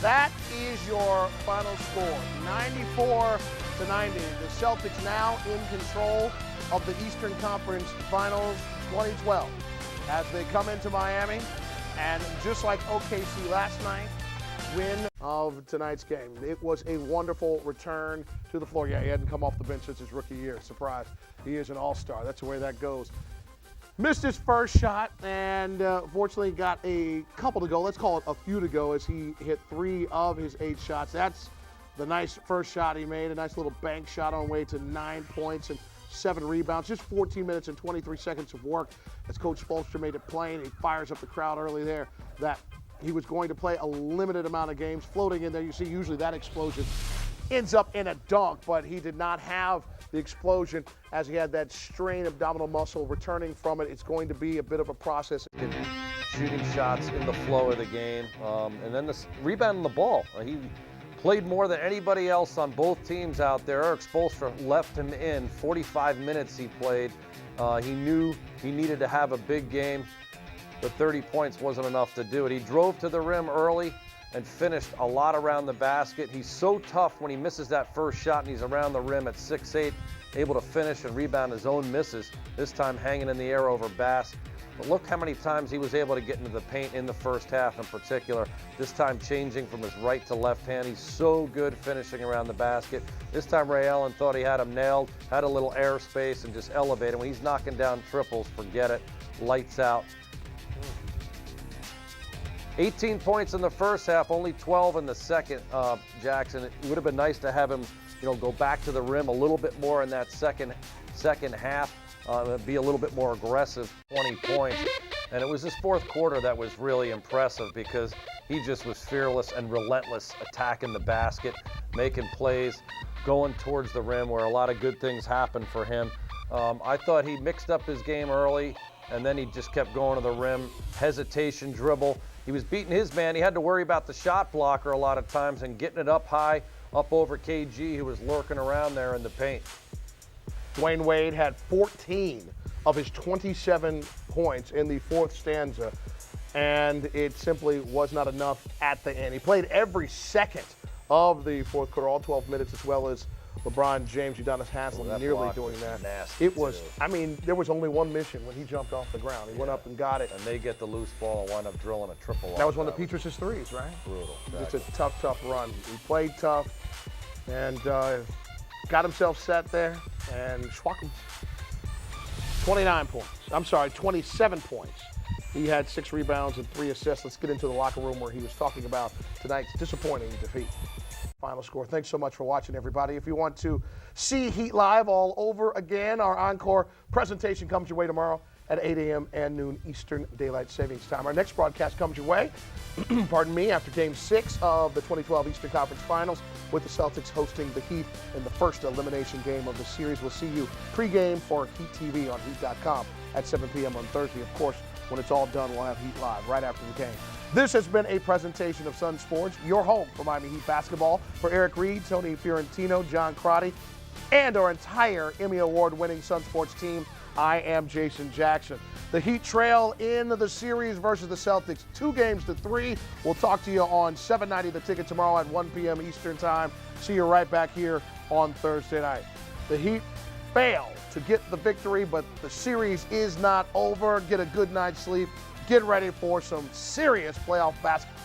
that is your final score, 94-90. The Celtics now in control of the Eastern Conference Finals 2012 as they come into Miami. And just like OKC last night, win of tonight's game. It was a wonderful return to the floor. Yeah, he hadn't come off the bench since his rookie year. Surprise. He is an all-star. That's the way that goes. Missed his first shot and fortunately got a couple to go. Let's call it a few to go as he hit 3 of his 8 shots. That's the nice first shot he made, a nice little bank shot on way to 9 points and 7 rebounds. Just 14 minutes and 23 seconds of work as Coach Spoelstra made it plain. He fires up the crowd early there that he was going to play a limited amount of games. Floating in there, you see usually that explosion ends up in a dunk, but he did not have the explosion as he had that strained abdominal muscle returning from it. It's going to be a bit of a process. Shooting shots in the flow of the game, and then the rebounding the ball. He played more than anybody else on both teams out there. Eric Spoelstra left him in. 45 minutes he played. He knew he needed to have a big game. The 30 points wasn't enough to do it. He drove to the rim early and finished a lot around the basket. He's so tough when he misses that first shot and he's around the rim at 6'8", able to finish and rebound his own misses, this time hanging in the air over Bass. But look how many times he was able to get into the paint in the first half in particular, this time changing from his right to left hand. He's so good finishing around the basket. This time Ray Allen thought he had him nailed, had a little airspace and just elevated. When he's knocking down triples, forget it, lights out. 18 points in the first half, only 12 in the second, Jackson. It would have been nice to have him, go back to the rim a little bit more in that second half, be a little bit more aggressive, 20 points. And it was his fourth quarter that was really impressive because he just was fearless and relentless, attacking the basket, making plays, going towards the rim where a lot of good things happened for him. I thought he mixed up his game early, and then he just kept going to the rim, hesitation, dribble. He was beating his man. He had to worry about the shot blocker a lot of times and getting it up high, up over KG, who was lurking around there in the paint. Dwayne Wade had 14 of his 27 points in the fourth stanza, and it simply was not enough at the end. He played every second of the fourth quarter, all 12 minutes, as well as LeBron James, Udonis Haslem nearly doing that. It was, there was only one mission when he jumped off the ground. He went up and got it. And they get the loose ball and wind up drilling a triple. That was one of Petrus's threes, right? Brutal. It's a tough run. He played tough and got himself set there, and Schwackens, 27 points. He had 6 rebounds and 3 assists. Let's get into the locker room where he was talking about tonight's disappointing defeat. Final score. Thanks so much for watching, everybody. If you want to see Heat Live all over again, our encore presentation comes your way tomorrow at 8 a.m. and noon Eastern Daylight Savings Time. Our next broadcast comes your way, pardon me, after Game 6 of the 2012 Eastern Conference Finals with the Celtics hosting the Heat in the first elimination game of the series. We'll see you pregame for Heat TV on Heat.com at 7 p.m. on Thursday. Of course, when it's all done, we'll have Heat Live right after the game. This has been a presentation of Sunsports, your home for Miami Heat basketball. For Eric Reed, Tony Fiorentino, John Crotty, and our entire Emmy Award-winning Sunsports team, I am Jason Jackson. The Heat trail in the series versus the Celtics, 2-3. We'll talk to you on 790 The Ticket tomorrow at 1 p.m. Eastern Time. See you right back here on Thursday night. The Heat fail to get the victory, but the series is not over. Get a good night's sleep. Get ready for some serious playoff basketball.